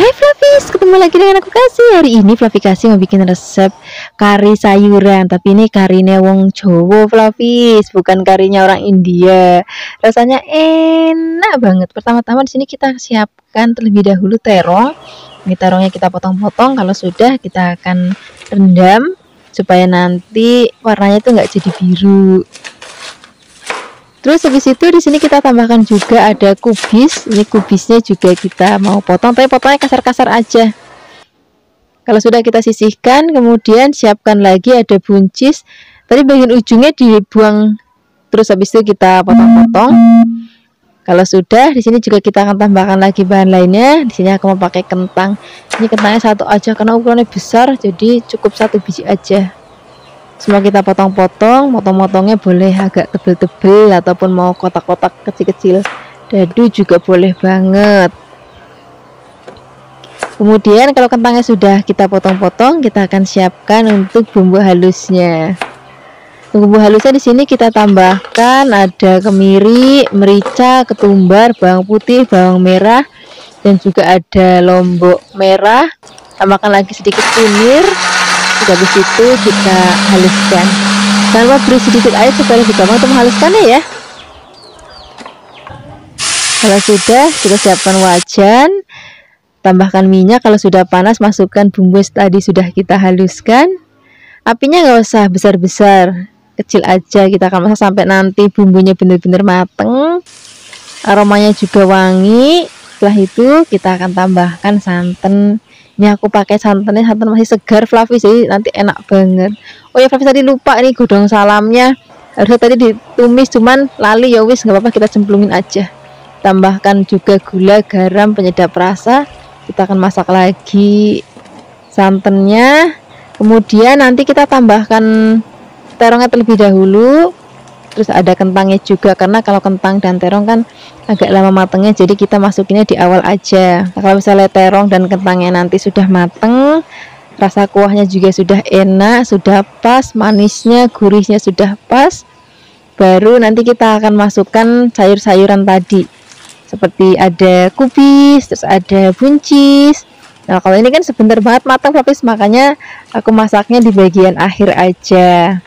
Hai Flavis, ketemu lagi dengan aku Kasih. Hari ini Flavi Kasih mau bikin resep kari sayuran, tapi ini karinya wong Jawa Flavis, bukan karinya orang India. Rasanya enak banget. Pertama-tama di sini kita siapkan terlebih dahulu terong. Ini terongnya kita potong-potong. Kalau sudah kita akan rendam supaya nanti warnanya itu nggak jadi biru. Terus habis itu di sini kita tambahkan juga ada kubis. Ini kubisnya juga kita mau potong, tapi potongnya kasar-kasar aja. Kalau sudah kita sisihkan, kemudian siapkan lagi ada buncis. Tadi bagian ujungnya dibuang. Terus habis itu kita potong-potong. Kalau sudah, di sini juga kita akan tambahkan lagi bahan lainnya. Di sini aku mau pakai kentang. Ini kentangnya satu aja karena ukurannya besar, jadi cukup satu biji aja. Semua kita potong-potong, potong-potongnya boleh agak tebel-tebel ataupun mau kotak-kotak kecil-kecil. Dadu juga boleh banget. Kemudian kalau kentangnya sudah kita potong-potong, kita akan siapkan untuk bumbu halusnya. Bumbu halusnya di sini kita tambahkan ada kemiri, merica, ketumbar, bawang putih, bawang merah, dan juga ada lombok merah. Tambahkan lagi sedikit kunir. Habis itu kita haluskan. Jangan lupa beri sedikit air supaya lebih gampang untuk menghaluskannya ya. Kalau sudah, kita siapkan wajan. Tambahkan minyak. Kalau sudah panas, masukkan bumbu tadi sudah kita haluskan. Apinya nggak usah besar-besar, kecil aja. Kita akan masak sampai nanti bumbunya benar-benar mateng. Aromanya juga wangi. Setelah itu kita akan tambahkan santan. Ini aku pakai santannya, santan masih segar Flavis, jadi nanti enak banget. Oh ya Flavis, tadi lupa nih godong salamnya. Harusnya tadi ditumis, cuman lali ya wis, nggak apa-apa, kita cemplungin aja. Tambahkan juga gula, garam, penyedap rasa. Kita akan masak lagi santannya. Kemudian nanti kita tambahkan terongnya terlebih dahulu. Terus ada kentangnya juga, karena kalau kentang dan terong kan agak lama matangnya, jadi kita masukinnya di awal aja. Nah, kalau misalnya terong dan kentangnya nanti sudah mateng, rasa kuahnya juga sudah enak, sudah pas, manisnya, gurihnya sudah pas, baru nanti kita akan masukkan sayur-sayuran tadi, seperti ada kubis, terus ada buncis. Nah kalau ini kan sebentar banget matang Flavis, makanya aku masaknya di bagian akhir aja.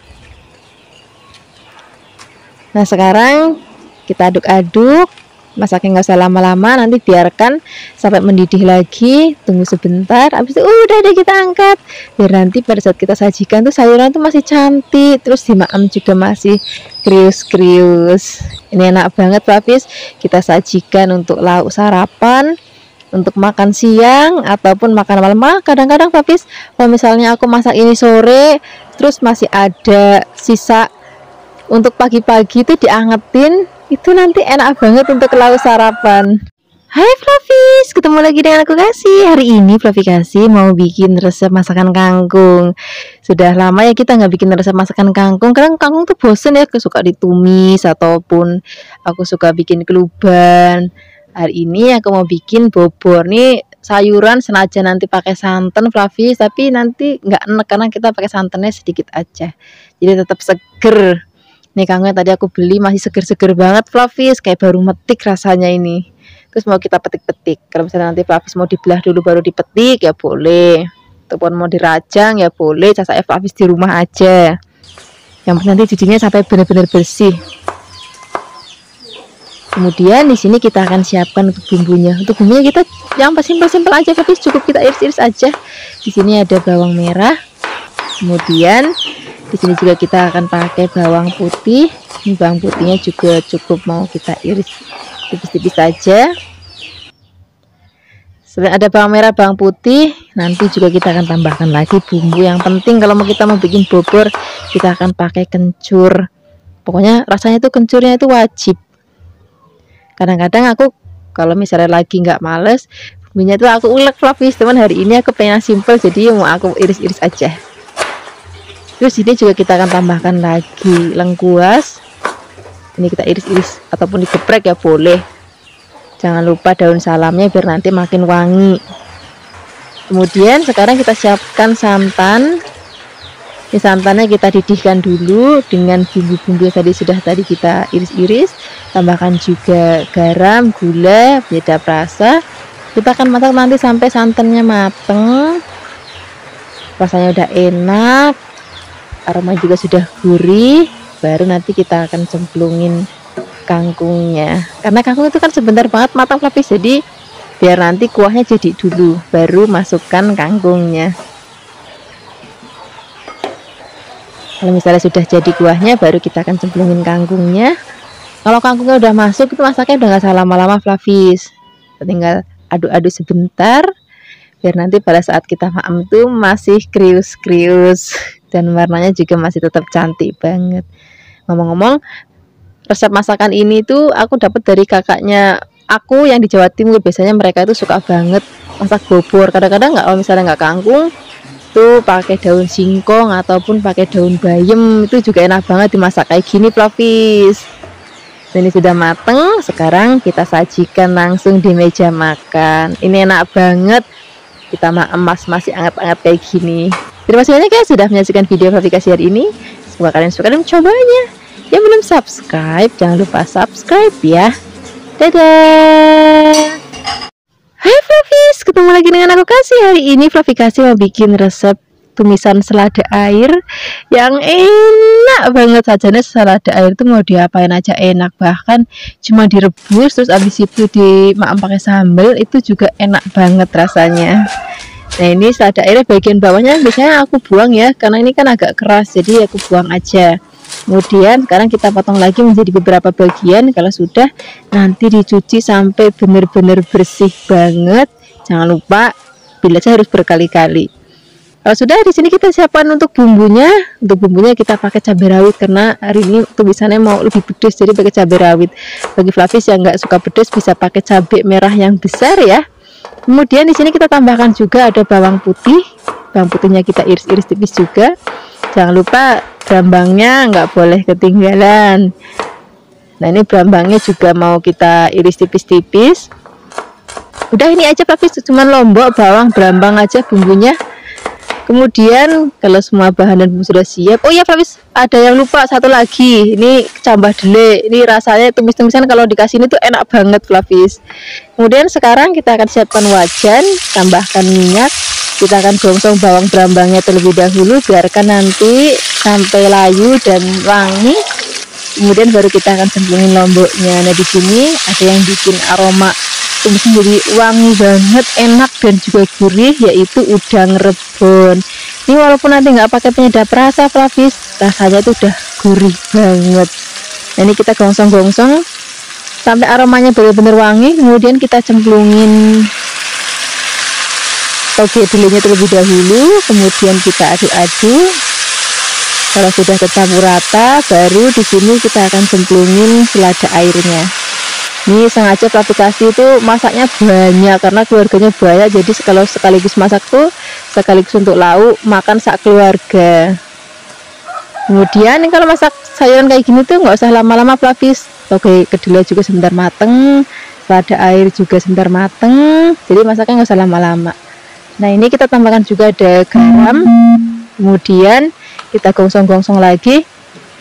Nah sekarang kita aduk-aduk, masaknya nggak usah lama-lama, nanti biarkan sampai mendidih lagi, tunggu sebentar, habis itu udah deh kita angkat, biar nanti pada saat kita sajikan tuh sayuran tuh masih cantik, terus dimakan juga masih krius-krius. Ini enak banget Flavis, kita sajikan untuk lauk sarapan, untuk makan siang ataupun makan malam. Kadang-kadang Flavis, kalau misalnya aku masak ini sore, terus masih ada sisa untuk pagi-pagi itu diangetin, itu nanti enak banget untuk lauk sarapan. Hai Flavis, ketemu lagi dengan aku Kasih. Hari ini Flavi Kasih mau bikin resep masakan kangkung. Sudah lama ya kita nggak bikin resep masakan kangkung, karena kangkung tuh bosen ya, suka ditumis ataupun aku suka bikin keluban. Hari ini aku mau bikin bobor nih, sayuran senajan nanti pakai santan Flavis, tapi nanti nggak enak karena kita pakai santannya sedikit aja, jadi tetap seger. Nih kangkungnya tadi aku beli masih seger-seger banget Flavis, kayak baru metik rasanya ini. Terus mau kita petik-petik. Kalau misalnya nanti Flavis mau dibelah dulu baru dipetik ya boleh, ataupun mau dirajang ya boleh. Caca Flavis di rumah aja. Yang penting nanti cucinya sampai benar-benar bersih. Kemudian di sini kita akan siapkan untuk bumbunya. Untuk bumbunya kita yang simpel-simpel aja Flavis, cukup kita iris-iris aja. Di sini ada bawang merah. Kemudian di sini juga kita akan pakai bawang putih. Ini bawang putihnya juga cukup mau kita iris tipis-tipis saja. Selain ada bawang merah, bawang putih, nanti juga kita akan tambahkan lagi bumbu. Yang penting kalau kita mau bikin bobor, kita akan pakai kencur. Pokoknya rasanya itu kencurnya itu wajib. Kadang-kadang aku kalau misalnya lagi nggak males, bumbunya itu aku ulek Flavis. Teman hari ini aku pengen simple, jadi mau aku iris-iris aja. Terus ini juga kita akan tambahkan lagi lengkuas. Ini kita iris-iris ataupun digeprek ya boleh. Jangan lupa daun salamnya biar nanti makin wangi. Kemudian sekarang kita siapkan santan. Ini santannya kita didihkan dulu dengan bumbu-bumbu yang tadi kita iris-iris. Tambahkan juga garam, gula, penyedap rasa. Kita akan masak nanti sampai santannya mateng, rasanya udah enak, aroma juga sudah gurih. Baru nanti kita akan cemplungin kangkungnya, karena kangkung itu kan sebentar banget matang Flavis, jadi biar nanti kuahnya jadi dulu baru masukkan kangkungnya. Kalau misalnya sudah jadi kuahnya baru kita akan cemplungin kangkungnya. Kalau kangkungnya udah masuk itu masaknya udah nggak usah lama-lama Flavis, tinggal aduk-aduk sebentar biar nanti pada saat kita maem tuh masih krius-krius dan warnanya juga masih tetap cantik banget. Ngomong-ngomong, resep masakan ini tuh aku dapat dari kakaknya aku yang di Jawa Timur. Biasanya mereka itu suka banget masak bobor. Kadang-kadang nggak, kalau misalnya nggak kangkung tuh pakai daun singkong ataupun pakai daun bayam, itu juga enak banget dimasak kayak gini Flavis. Ini sudah mateng, sekarang kita sajikan langsung di meja makan. Ini enak banget kita emas masih hangat-hangat kayak gini. Terima kasih banyak ya sudah menyaksikan video Flavikasi hari ini. Semoga kalian suka dan mencobanya. Yang belum subscribe, jangan lupa subscribe ya. Dadah. Hai Flavis, ketemu lagi dengan aku Kasih. Hari ini Flavikasi mau bikin resep tumisan selada air yang enak banget. Sajanya selada air itu mau diapain aja enak, bahkan cuma direbus terus abis itu dimaem pakai sambal itu juga enak banget rasanya. Nah, ini selada airnya bagian bawahnya biasanya aku buang ya, karena ini kan agak keras, jadi aku buang aja. Kemudian sekarang kita potong lagi menjadi beberapa bagian. Kalau sudah, nanti dicuci sampai benar-benar bersih banget. Jangan lupa bilasnya harus berkali-kali. Kalau sudah, di sini kita siapkan untuk bumbunya. Untuk bumbunya kita pakai cabai rawit karena hari ini tumisannya mau lebih pedas, jadi pakai cabai rawit. Bagi Flavis yang nggak suka pedas bisa pakai cabai merah yang besar ya. Kemudian di sini kita tambahkan juga ada bawang putih. Bawang putihnya kita iris-iris tipis juga. Jangan lupa brambangnya nggak boleh ketinggalan. Nah, ini brambangnya juga mau kita iris tipis-tipis. Udah, ini aja Flavis, cuman lombok, bawang, brambang aja bumbunya. Kemudian kalau semua bahan dan bumbu sudah siap, oh ya Flavis, ada yang lupa satu lagi, ini cambah dele. Ini rasanya tumis-tumisan kalau dikasih ini tuh enak banget Flavis. Kemudian sekarang kita akan siapkan wajan, tambahkan minyak. Kita akan gongsong bawang brambangnya terlebih dahulu, biarkan nanti sampai layu dan wangi. Kemudian baru kita akan cemplungin lomboknya. Nah, di sini ada yang bikin aroma tumis jadi wangi banget, enak dan juga gurih, yaitu udang rebon. Ini walaupun nanti nggak pakai penyedap rasa Flavis, rasanya itu udah gurih banget. Nah, ini kita gongsong-gongsong sampai aromanya benar-benar wangi. Kemudian kita cemplungin toge delenya terlebih dahulu, kemudian kita aduk-aduk. Kalau sudah tercampur rata, baru di sini kita akan cemplungin selada airnya. Ini sengaja Flavikasi itu masaknya banyak karena keluarganya banyak, jadi kalau sekaligus masak tuh sekaligus untuk lauk makan sak keluarga. Kemudian ini kalau masak sayuran kayak gini tuh nggak usah lama-lama Flavis. Toge kedelai juga sebentar mateng, selada air juga sebentar mateng, jadi masaknya nggak usah lama-lama. Nah, ini kita tambahkan juga ada garam. Kemudian kita gongsong-gongsong lagi.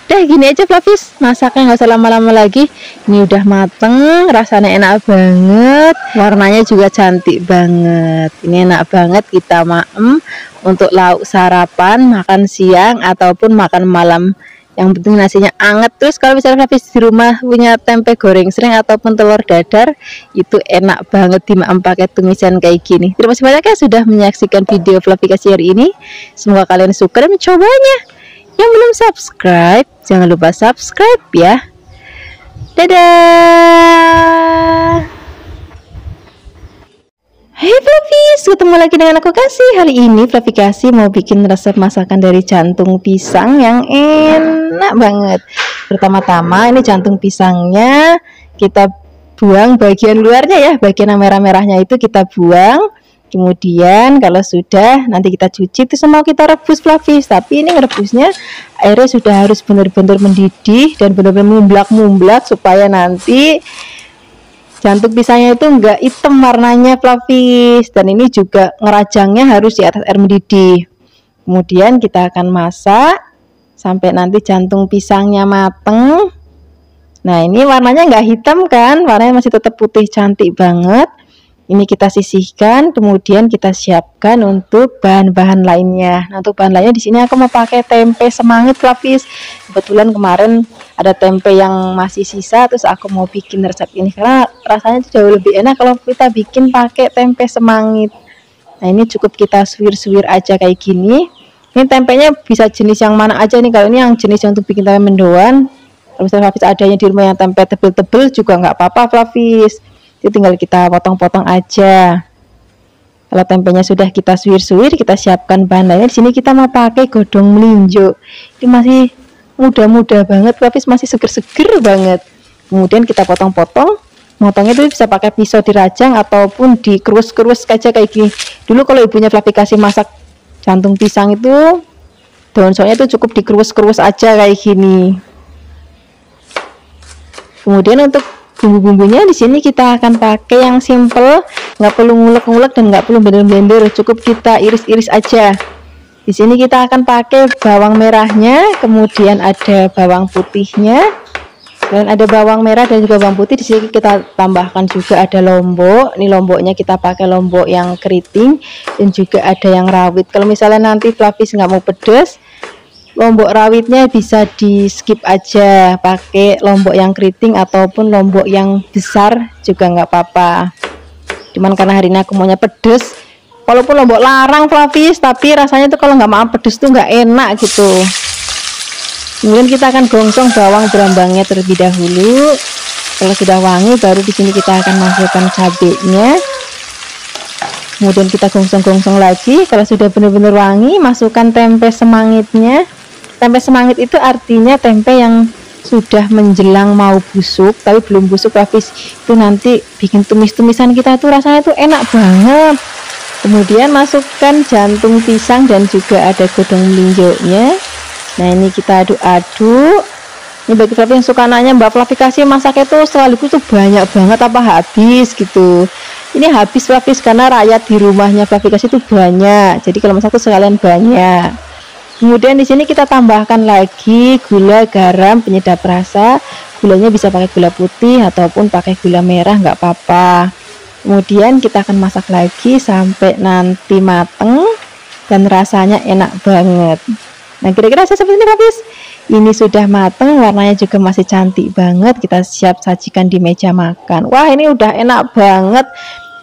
Udah gini aja Flavis, masaknya nggak usah lama-lama lagi. Ini udah mateng, rasanya enak banget, warnanya juga cantik banget. Ini enak banget kita maem untuk lauk sarapan, makan siang ataupun makan malam. Yang penting nasinya anget. Terus kalau misalnya Flavis di rumah punya tempe goreng sering ataupun telur dadar, itu enak banget dimaem pakai tumisan kayak gini. Terima kasih banyak ya sudah menyaksikan video Flavikasi hari ini. Semoga kalian suka dan mencobanya. Yang belum subscribe, jangan lupa subscribe ya. Dadah. Hai Flavis, ketemu lagi dengan aku Kasih. Hari ini Flavikasi mau bikin resep masakan dari jantung pisang yang enak banget. Pertama-tama ini jantung pisangnya kita buang bagian luarnya ya, bagian merah-merahnya itu kita buang. Kemudian kalau sudah nanti kita cuci, itu semua kita rebus Flavis. Tapi ini ngerebusnya airnya sudah harus benar-benar mendidih dan benar-benar mumblak-mumblak supaya nanti jantung pisangnya itu enggak hitam warnanya Flavis. Dan ini juga ngerajangnya harus di atas air mendidih. Kemudian kita akan masak sampai nanti jantung pisangnya mateng. Nah, ini warnanya enggak hitam kan, warnanya masih tetap putih cantik banget. Ini kita sisihkan, kemudian kita siapkan untuk bahan-bahan lainnya. Nah, untuk bahan lainnya di sini aku mau pakai tempe semangit Flavis. Kebetulan kemarin ada tempe yang masih sisa, terus aku mau bikin resep ini karena rasanya jauh lebih enak kalau kita bikin pakai tempe semangit. Nah, ini cukup kita suwir-suwir aja kayak gini. Ini tempenya bisa jenis yang mana aja nih. Kalau ini yang jenis untuk bikin tempe mendoan, kalau misalnya Flavis adanya di rumah yang tempe tebel-tebel juga nggak apa-apa Flavis. Itu tinggal kita potong-potong aja. Kalau tempenya sudah kita suwir-suwir, kita siapkan bahan lainnya. Di sini kita mau pakai godong melinjo. Ini masih muda-muda banget, Flavis masih seger-seger banget. Kemudian kita potong-potong. Motongnya itu bisa pakai pisau dirajang ataupun dikerus-kerus aja kayak gini. Dulu kalau ibunya Flavis kasih masak jantung pisang itu, daun soalnya itu cukup dikerus-kerus aja kayak gini. Kemudian untuk bumbu-bumbunya di sini kita akan pakai yang simple, nggak perlu ngulek-ngulek dan nggak perlu blender-blender, cukup kita iris-iris aja. Di sini kita akan pakai bawang merahnya, kemudian ada bawang putihnya, dan ada bawang merah dan juga bawang putih. Di sini kita tambahkan juga ada lombok. Ini lomboknya kita pakai lombok yang keriting dan juga ada yang rawit. Kalau misalnya nanti Flavis nggak mau pedas, lombok rawitnya bisa di skip aja, pakai lombok yang keriting ataupun lombok yang besar juga nggak apa-apa. Cuman karena hari ini aku maunya pedes, walaupun lombok larang Flavis, tapi rasanya tuh kalau nggak mau pedes tuh nggak enak gitu. Kemudian kita akan gongsong bawang berambangnya terlebih dahulu. Kalau sudah wangi, baru di sini kita akan masukkan cabenya. Kemudian kita gongsong-gongsong lagi. Kalau sudah benar-benar wangi, masukkan tempe semangitnya. Tempe semangit itu artinya tempe yang sudah menjelang mau busuk tapi belum busuk Flavis. Itu nanti bikin tumis-tumisan kita tuh rasanya tuh enak banget. Kemudian masukkan jantung pisang dan juga ada godong melinjonya. Nah, ini kita aduk-aduk. Ini bagi Flavis yang suka nanya, Mbak Flavis kasih masak itu sekaligus tuh banyak banget apa habis gitu. Ini habis Flavis karena rakyat di rumahnya Flavis kasih itu banyak. Jadi kalau masak tuh sekalian banyak. Kemudian di sini kita tambahkan lagi gula, garam, penyedap rasa. Gulanya bisa pakai gula putih ataupun pakai gula merah, nggak apa-apa. Kemudian kita akan masak lagi sampai nanti mateng dan rasanya enak banget. Nah, kira-kira seperti ini Flavis. Ini sudah mateng, warnanya juga masih cantik banget. Kita siap sajikan di meja makan. Wah, ini udah enak banget.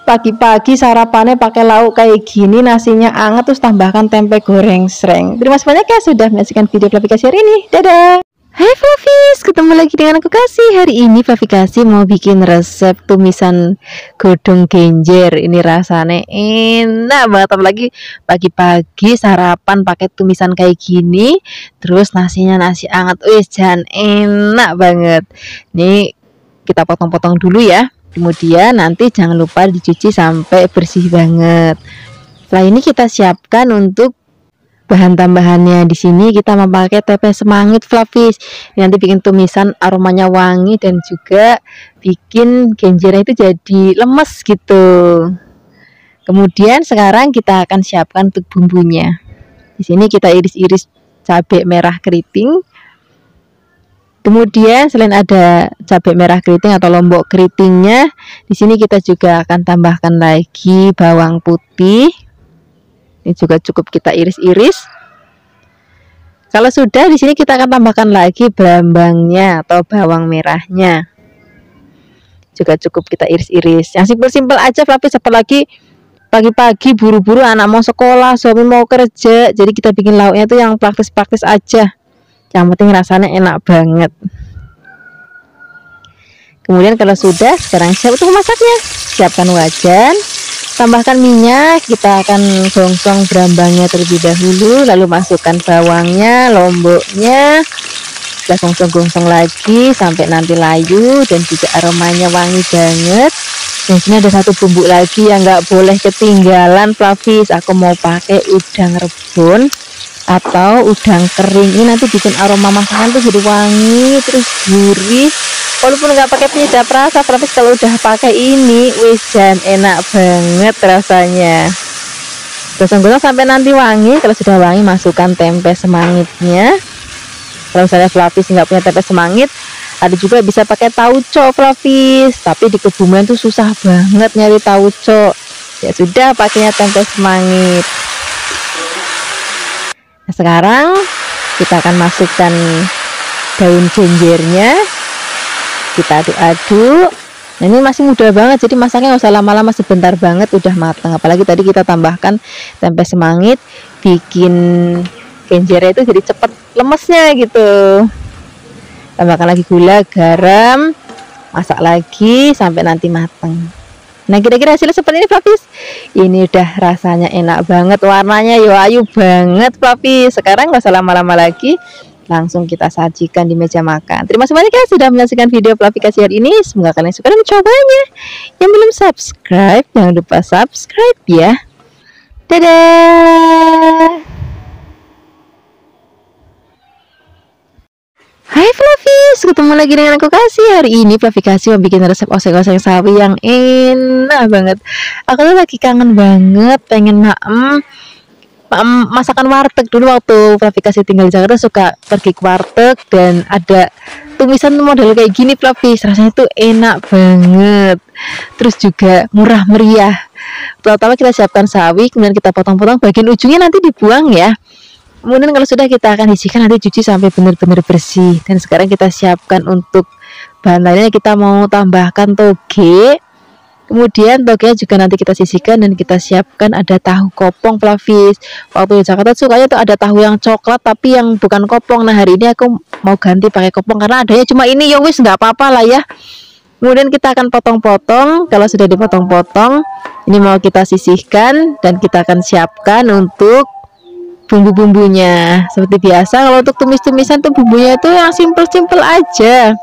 Pagi-pagi sarapannya pakai lauk kayak gini, nasinya anget, terus tambahkan tempe goreng sreng. Terima kasih banyak ya sudah menyaksikan video Flavis hari ini. Dadah. Hai Flavis, ketemu lagi dengan aku Kasih. Hari ini Flavis Kasih mau bikin resep tumisan godong genjer. Ini rasanya enak banget, apalagi pagi-pagi sarapan pakai tumisan kayak gini, terus nasinya nasi anget. Wih, jangan enak banget. Ini kita potong-potong dulu ya. Kemudian nanti jangan lupa dicuci sampai bersih banget. Setelah ini kita siapkan untuk bahan tambahannya. Di sini kita memakai tempe semangit Flavis. Nanti bikin tumisan aromanya wangi dan juga bikin genjernya itu jadi lemes gitu. Kemudian sekarang kita akan siapkan untuk bumbunya. Di sini kita iris-iris cabai merah keriting. Kemudian selain ada cabai merah keriting atau lombok keritingnya, di sini kita juga akan tambahkan lagi bawang putih. Ini juga cukup kita iris-iris. Kalau sudah, di sini kita akan tambahkan lagi brambangnya atau bawang merahnya. Juga cukup kita iris-iris. Yang simpel-simpel aja Flavis, apalagi pagi-pagi buru-buru anak mau sekolah, suami mau kerja. Jadi kita bikin lauknya tuh yang praktis-praktis aja. Yang penting rasanya enak banget. Kemudian kalau sudah, sekarang siap untuk memasaknya. Siapkan wajan, tambahkan minyak. Kita akan gongsong berambangnya terlebih dahulu, lalu masukkan bawangnya, lomboknya. Kita gongsong-gongsong lagi sampai nanti layu dan juga aromanya wangi banget. Dan sini ada satu bumbu lagi yang nggak boleh ketinggalan Flavis. Aku mau pakai udang rebon atau udang kering. Ini nanti bikin aroma masakan tuh jadi wangi terus gurih. Walaupun nggak pakai penyedap rasa, Flavis kalau udah pakai ini, wis jan enak banget rasanya. Gosong-gosong sampai nanti wangi. Kalau sudah wangi, masukkan tempe semangitnya. Kalau misalnya Flavis nggak punya tempe semangit, Ada juga bisa pakai tauco Flavis, tapi di Kebumen tuh susah banget nyari tauco. Ya sudah, pakainya tempe semangit. Nah, sekarang kita akan masukkan daun genjernya, kita aduk-aduk. Nah, ini masih mudah banget, jadi masaknya nggak usah lama-lama, sebentar banget udah matang. Apalagi tadi kita tambahkan tempe semangit, bikin genjernya itu jadi cepet lemesnya gitu. Tambahkan lagi gula, garam, masak lagi sampai nanti matang. Nah, kira-kira hasilnya seperti ini Flavis. Ini udah rasanya enak banget, warnanya yo ayu banget Flavis. Sekarang nggak usah lama-lama lagi, langsung kita sajikan di meja makan. Terima kasih banyak ya sudah menyaksikan video Flavikasi hari ini. Semoga kalian suka dan mencobanya. Yang belum subscribe, jangan lupa subscribe ya. Dadah. Hai Flavis, ketemu lagi dengan aku Kasih. Hari ini Flavikasi mau bikin resep oseng-oseng sawi yang enak banget. Aku tuh lagi kangen banget, pengen masakan warteg. Dulu waktu Flavikasi tinggal di Jakarta suka pergi ke warteg dan ada tumisan model kayak gini Flavis. Rasanya tuh enak banget. Terus juga murah meriah. Pertama kita siapkan sawi, kemudian kita potong-potong, bagian ujungnya nanti dibuang ya. Kemudian kalau sudah kita akan isikan, nanti cuci sampai benar-benar bersih. Dan sekarang kita siapkan untuk bahan lainnya, kita mau tambahkan toge. Kemudian togenya juga nanti kita sisihkan dan kita siapkan ada tahu kopong Flavis. Waktu di Jakarta sukanya tuh ada tahu yang coklat tapi yang bukan kopong. Nah, hari ini aku mau ganti pakai kopong karena adanya cuma ini, ya wis nggak apa-apa lah ya. Kemudian kita akan potong-potong. Kalau sudah dipotong-potong, ini mau kita sisihkan dan kita akan siapkan untuk bumbu-bumbunya. Seperti biasa kalau untuk tumis-tumisan tuh bumbunya itu yang simple-simple aja.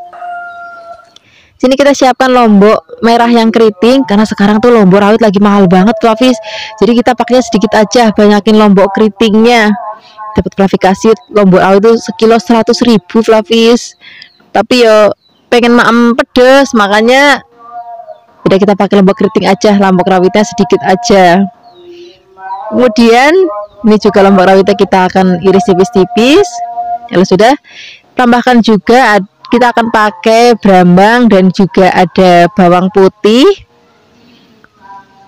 Sini kita siapkan lombok merah yang keriting, karena sekarang tuh lombok rawit lagi mahal banget Flavis. Jadi kita pakainya sedikit aja, banyakin lombok keritingnya. Dapat Flavikasi lombok rawit itu sekilo 100.000 Flavis. Tapi yo pengen maem pedes, makanya udah kita pakai lombok keriting aja, lombok rawitnya sedikit aja. Kemudian ini juga lombok rawitnya kita akan iris tipis-tipis. Kalau sudah, tambahkan juga kita akan pakai brambang dan juga ada bawang putih.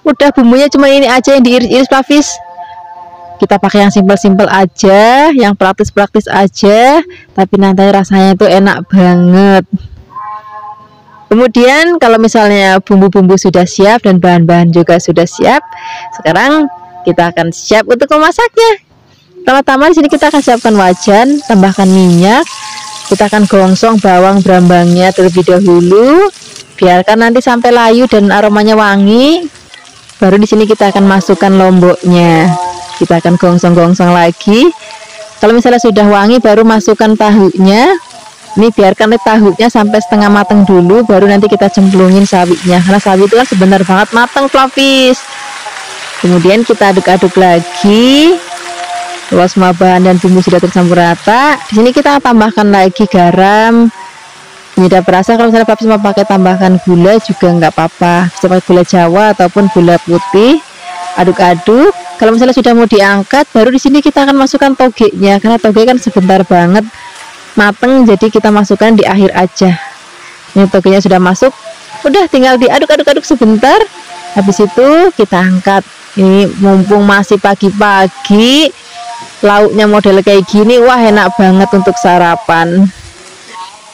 Udah, bumbunya cuma ini aja yang diiris-iris Flavis. Kita pakai yang simpel-simpel aja, yang praktis-praktis aja, tapi nanti rasanya itu enak banget. Kemudian kalau misalnya bumbu-bumbu sudah siap dan bahan-bahan juga sudah siap, sekarang kita akan siap untuk memasaknya. Pertama-tama di sini kita akan siapkan wajan, tambahkan minyak. Kita akan gongsong bawang brambangnya terlebih dahulu, biarkan nanti sampai layu dan aromanya wangi. Baru di sini kita akan masukkan lomboknya. Kita akan gongsong-gongsong lagi. Kalau misalnya sudah wangi, baru masukkan tahunya. Ini biarkan tahunya sampai setengah matang dulu, baru nanti kita cemplungin sawinya. Karena sawi itu kan sebentar banget matang Flavis. Kemudian kita aduk-aduk lagi. Kalau semua bahan dan bumbu sudah tercampur rata, di sini kita tambahkan lagi garam, penyedap rasa. Kalau misalnya Flavis mau pakai tambahkan gula juga nggak apa-apa, bisa pakai gula Jawa ataupun gula putih. Aduk-aduk. Kalau misalnya sudah mau diangkat, baru di sini kita akan masukkan togenya, karena toge kan sebentar banget mateng, jadi kita masukkan di akhir aja. Ini togenya sudah masuk, udah tinggal diaduk-aduk sebentar. Habis itu kita angkat. Ini mumpung masih pagi-pagi, lauknya model kayak gini, wah enak banget untuk sarapan.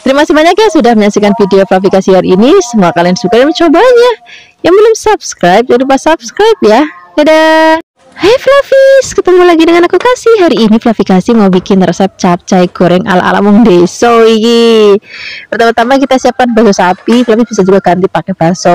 Terima kasih banyak ya sudah menyaksikan video Flavikasi hari ini. Semoga kalian suka dan mencobanya. Yang belum subscribe, jangan lupa subscribe ya. Dadah. Hai Flavis, ketemu lagi dengan aku Kasih. Hari ini Flavikasi mau bikin resep capcay goreng ala-ala wong deso iki. Pertama-tama kita siapkan bakso sapi, Flavis bisa juga ganti pakai bakso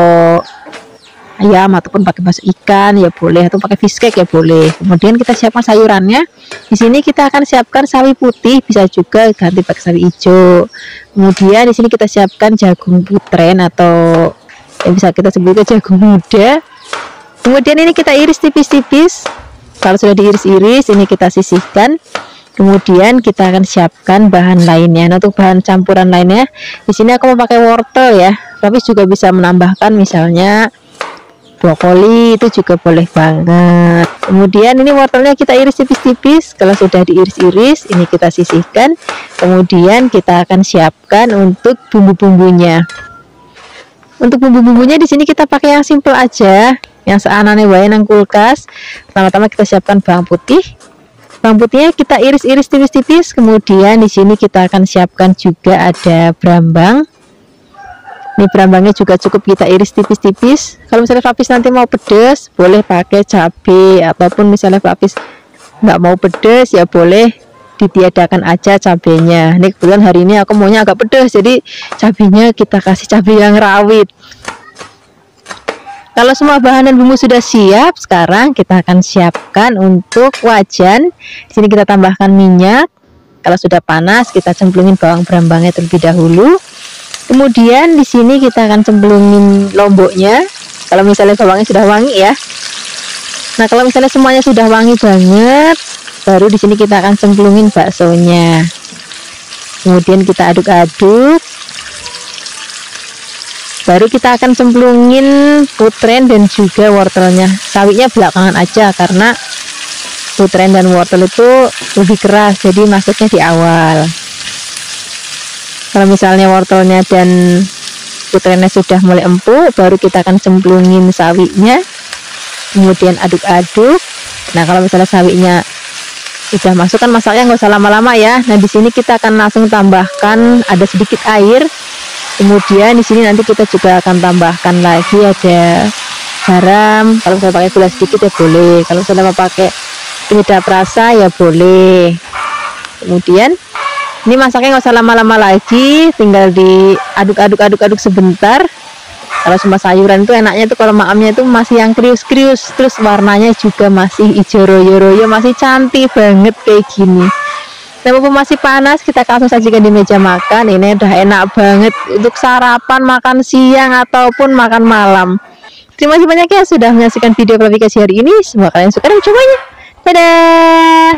ayam ataupun pakai bakso ikan ya boleh, atau pakai fish cake ya boleh. Kemudian kita siapkan sayurannya. Di sini kita akan siapkan sawi putih, bisa juga ganti pakai sawi hijau. Kemudian di sini kita siapkan jagung putren atau yang bisa kita sebut jagung muda. Kemudian ini kita iris tipis-tipis. Kalau sudah diiris-iris, ini kita sisihkan. Kemudian kita akan siapkan bahan lainnya. Nah, untuk bahan campuran lainnya, di sini aku mau pakai wortel ya. Tapi juga bisa menambahkan misalnya brokoli, itu juga boleh banget. Kemudian ini wortelnya kita iris tipis-tipis. Kalau sudah diiris-iris, ini kita sisihkan. Kemudian kita akan siapkan untuk bumbu-bumbunya. Untuk bumbu-bumbunya di sini kita pakai yang simple aja, yang seanane wae nang kulkas. Pertama-tama kita siapkan bawang putih. Bawang putihnya kita iris-iris tipis-tipis. Kemudian di sini kita akan siapkan juga ada brambang. Ini brambangnya juga cukup kita iris tipis-tipis. Kalau misalnya Flavis nanti mau pedas, boleh pakai cabai, ataupun misalnya Flavis nggak mau pedas ya boleh ditiadakan aja cabenya. Ini kebetulan hari ini aku maunya agak pedas, jadi cabenya kita kasih cabai yang rawit. Kalau semua bahan dan bumbu sudah siap, sekarang kita akan siapkan untuk wajan. Di sini kita tambahkan minyak. Kalau sudah panas, kita cemplungin bawang brambangnya terlebih dahulu. Kemudian di sini kita akan cemplungin lomboknya. Kalau misalnya bawangnya sudah wangi ya. Nah, kalau misalnya semuanya sudah wangi banget, baru di sini kita akan cemplungin baksonya. Kemudian kita aduk-aduk. Baru kita akan cemplungin putren dan juga wortelnya. Sawinya belakangan aja karena putren dan wortel itu lebih keras, jadi masuknya di awal. Kalau misalnya wortelnya dan putrennya sudah mulai empuk, baru kita akan cemplungin sawinya. Kemudian aduk-aduk. Nah, kalau misalnya sawinya sudah masuk kan masaknya nggak usah lama-lama ya. Nah, di sini kita akan langsung tambahkan ada sedikit air. Kemudian di sini nanti kita juga akan tambahkan lagi ada garam. Kalau misalnya pakai gula sedikit ya boleh. Kalau misalnya mau pakai penyedap rasa ya boleh. Kemudian ini masaknya nggak usah lama-lama lagi, tinggal diaduk-aduk sebentar. Kalau semua sayuran itu enaknya tuh kalau maamnya itu masih yang krius-krius, terus warnanya juga masih hijau royo-royo, masih cantik banget kayak gini. Nah, mumpung masih panas, kita langsung sajikan di meja makan. Ini udah enak banget untuk sarapan, makan siang ataupun makan malam. Terima kasih banyak ya sudah menyaksikan video klarifikasi hari ini. Semoga kalian suka dan mencobanya. Dadah.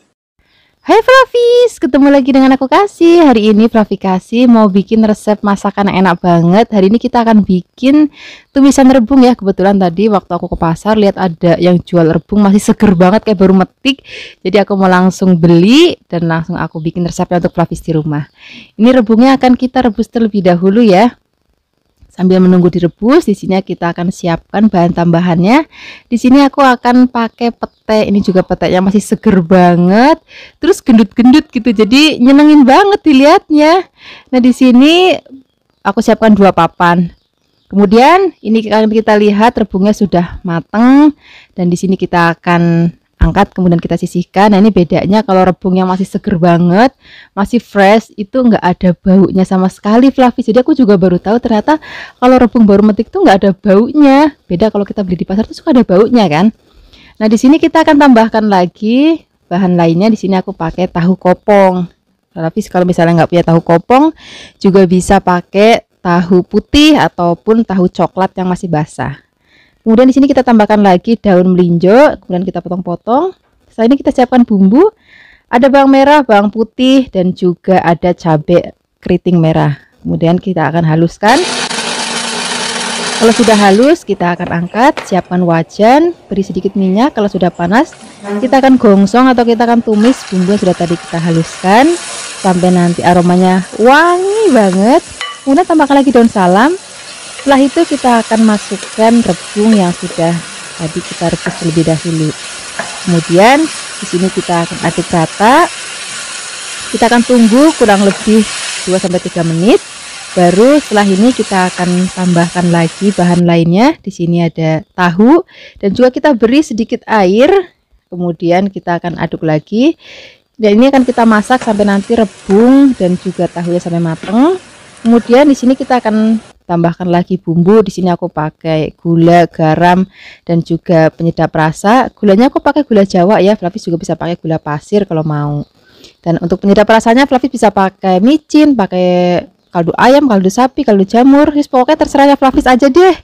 Hai Flavis, ketemu lagi dengan aku Kasih. Hari ini Flavikasi mau bikin resep masakan yang enak banget. Hari ini kita akan bikin tumisan rebung ya. Kebetulan tadi waktu aku ke pasar lihat ada yang jual rebung masih seger banget kayak baru metik. Jadi aku mau langsung beli dan langsung aku bikin resepnya untuk Flavis di rumah. Ini rebungnya akan kita rebus terlebih dahulu ya. Sambil menunggu direbus, di sini kita akan siapkan bahan tambahannya. Di sini aku akan pakai pete. Ini juga petenya masih seger banget. Terus gendut-gendut gitu. Jadi nyenengin banget dilihatnya. Nah, di sini aku siapkan 2 papan. Kemudian ini akan kita lihat rebungnya sudah matang dan di sini kita akan angkat kemudian kita sisihkan. Nah, ini bedanya kalau rebung yang masih seger banget, masih fresh itu nggak ada baunya sama sekali Flavis. Jadi aku juga baru tahu ternyata kalau rebung baru metik tuh nggak ada baunya. Beda kalau kita beli di pasar tuh suka ada baunya kan. Nah, di sini kita akan tambahkan lagi bahan lainnya. Di sini aku pakai tahu kopong. Flavis kalau misalnya nggak punya tahu kopong juga bisa pakai tahu putih ataupun tahu coklat yang masih basah. Kemudian di sini kita tambahkan lagi daun melinjo, kemudian kita potong-potong. Setelah ini kita siapkan bumbu. Ada bawang merah, bawang putih, dan juga ada cabai keriting merah. Kemudian kita akan haluskan. Kalau sudah halus, kita akan angkat, siapkan wajan, beri sedikit minyak. Kalau sudah panas, kita akan gongsong atau kita akan tumis bumbu yang sudah tadi kita haluskan sampai nanti aromanya wangi banget. Kemudian tambahkan lagi daun salam. Setelah itu kita akan masukkan rebung yang sudah tadi kita rebus terlebih dahulu. Kemudian di sini kita akan aduk rata. Kita akan tunggu kurang lebih 2-3 menit. Baru setelah ini kita akan tambahkan lagi bahan lainnya. Di sini ada tahu dan juga kita beri sedikit air. Kemudian kita akan aduk lagi. Dan ini akan kita masak sampai nanti rebung dan juga tahunya sampai matang. Kemudian di sini kita akan tambahkan lagi bumbu. Di sini aku pakai gula, garam, dan juga penyedap rasa. Gulanya aku pakai gula Jawa ya. Flavis juga bisa pakai gula pasir kalau mau. Dan untuk penyedap rasanya Flavis bisa pakai micin, pakai kaldu ayam, kaldu sapi, kaldu jamur. Pokoknya terserah ya Flavis aja deh.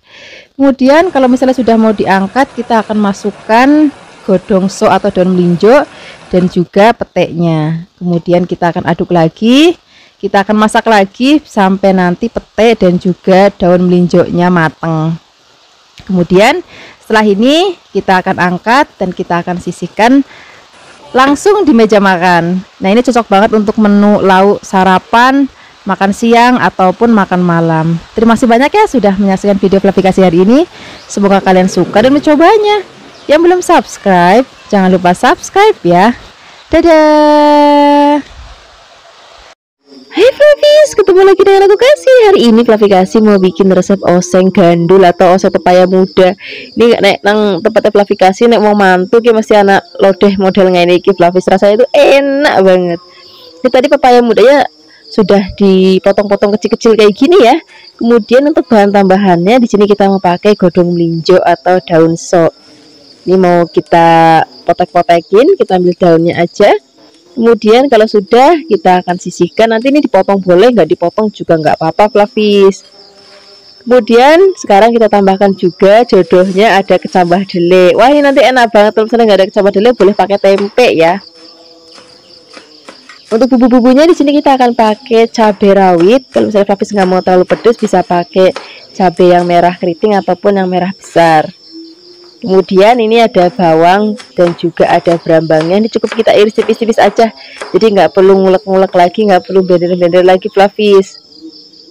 Kemudian kalau misalnya sudah mau diangkat, kita akan masukkan godongso atau daun melinjo dan juga peteknya. Kemudian kita akan aduk lagi. Kita akan masak lagi sampai nanti pete dan juga daun melinjonya matang. Kemudian Setelah ini kita akan angkat dan kita akan sisihkan langsung di meja makan. Nah, ini cocok banget untuk menu lauk sarapan, makan siang ataupun makan malam. Terima kasih banyak ya sudah menyaksikan video aplikasi hari ini. Semoga kalian suka dan mencobanya. Yang belum subscribe, jangan lupa subscribe ya. Dadah. Hai Flavis, ketemu lagi dengan aku Kasih. Hari ini Flavikasi mau bikin resep oseng gandul atau oseng pepaya muda. Ini gak naik nang tempatnya Flavikasi, nek mau mantu ki mesti anak lodeh model ngene iki Flavis. Rasanya itu enak banget. Ini tadi pepaya mudanya sudah dipotong-potong kecil-kecil kayak gini ya. Kemudian untuk bahan tambahannya di sini kita mau pakai godong melinjo atau daun sok. Ini mau kita potek-potekin, kita ambil daunnya aja. Kemudian kalau sudah kita akan sisihkan. Nanti ini dipotong boleh, nggak dipotong juga nggak apa-apa Flavis. Kemudian sekarang kita tambahkan juga jodohnya ada kecambah dele. Wah, ini nanti enak banget. Kalau misalnya nggak ada kecambah dele boleh pakai tempe ya. Untuk bumbu-bumbunya di sini kita akan pakai cabai rawit. Kalau misalnya Flavis nggak mau terlalu pedas bisa pakai cabai yang merah keriting ataupun yang merah besar. Kemudian ini ada bawang dan juga ada berambangnya. Ini cukup kita iris tipis-tipis aja. Jadi nggak perlu ngulek-ngulek lagi, nggak perlu blender-blender lagi Flavis.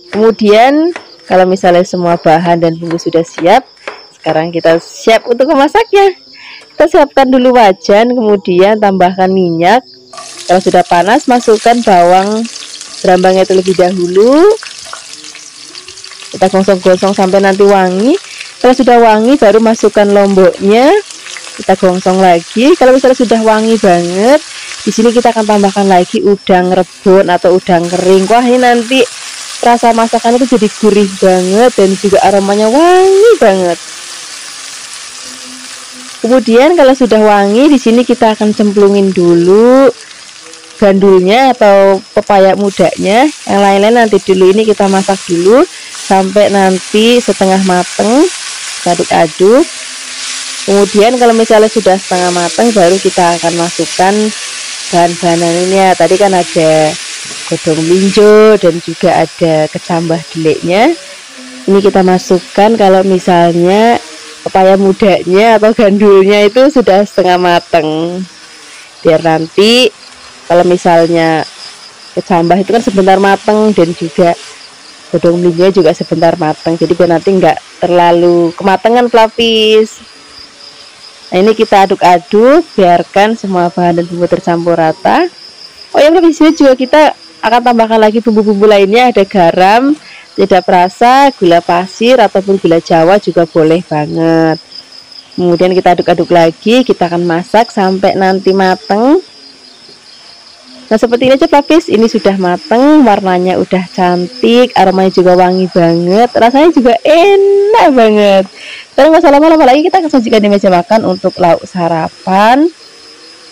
Kemudian kalau misalnya semua bahan dan bumbu sudah siap, sekarang kita siap untuk memasaknya. Kita siapkan dulu wajan, kemudian tambahkan minyak. Kalau sudah panas, masukkan bawang berambangnya terlebih dahulu. Kita gosong-gosong sampai nanti wangi. Kalau sudah wangi baru masukkan lomboknya, kita gongsong lagi. Kalau misalnya sudah wangi banget, di sini kita akan tambahkan lagi udang rebon atau udang kering. Wah, ini nanti rasa masakan itu jadi gurih banget dan juga aromanya wangi banget. Kemudian kalau sudah wangi, di sini kita akan cemplungin dulu gandulnya atau pepaya mudanya. Yang lain-lain nanti dulu, ini kita masak dulu sampai nanti setengah mateng. Aduk-aduk. Kemudian kalau misalnya sudah setengah matang baru kita akan masukkan bahan-bahan ini ya. Tadi kan ada godong melinjo dan juga ada kecambah deleknya. Ini kita masukkan kalau misalnya pepaya mudanya atau gandulnya itu sudah setengah matang. Biar nanti kalau misalnya kecambah itu kan sebentar matang dan juga godong melinjonya juga sebentar matang, jadi biar nanti enggak terlalu kematangan Flavis. Nah, ini kita aduk-aduk, biarkan semua bahan dan bumbu tercampur rata. Oh ya, di sini juga kita akan tambahkan lagi bumbu-bumbu lainnya, ada garam, penyedap rasa, gula pasir ataupun gula Jawa juga boleh banget. Kemudian kita aduk-aduk lagi, kita akan masak sampai nanti matang. Nah, seperti ini aja Flavis, ini sudah mateng, warnanya udah cantik, aromanya juga wangi banget, rasanya juga enak banget. Sekarang nggak usah lama-lama lagi, kita akan sajikan di meja makan untuk lauk sarapan,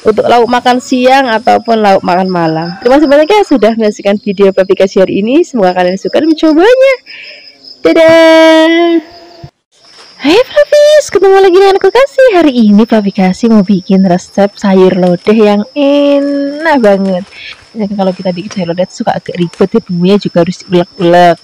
untuk lauk makan siang ataupun lauk makan malam. Terima kasih banyak ya sudah menyaksikan video aplikasi hari ini, semoga kalian suka dan mencobanya. Dadah. Hai Flavis, ketemu lagi dengan aku Kasih. Hari ini Flavikasi mau bikin resep sayur lodeh yang enak banget. Nah, kalau kita bikin sayur lodeh suka agak ribet ya, bumbunya juga harus ulek-ulek.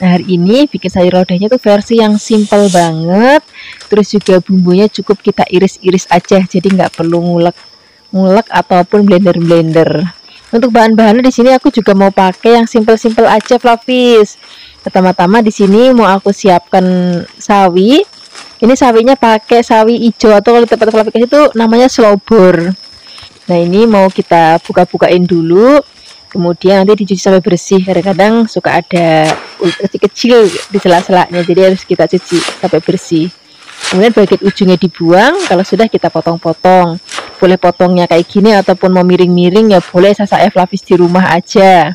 Nah, hari ini bikin sayur lodehnya tuh versi yang simple banget. Terus juga bumbunya cukup kita iris-iris aja, jadi nggak perlu ngulek-ngulek ataupun blender-blender. Untuk bahan-bahannya di sini aku juga mau pakai yang simple-simple aja Flavis. Pertama-tama di sini mau aku siapkan sawi. Ini sawinya pakai sawi hijau atau kalau tempat Flavikasi itu namanya slobor. Nah, ini mau kita buka-bukain dulu. Kemudian nanti dicuci sampai bersih. Kadang-kadang suka ada kecil-kecil di sela-selanya, jadi harus kita cuci sampai bersih. Kemudian bagian ujungnya dibuang. Kalau sudah kita potong-potong. Boleh potongnya kayak gini ataupun mau miring-miring ya boleh, saya Flavis di rumah aja.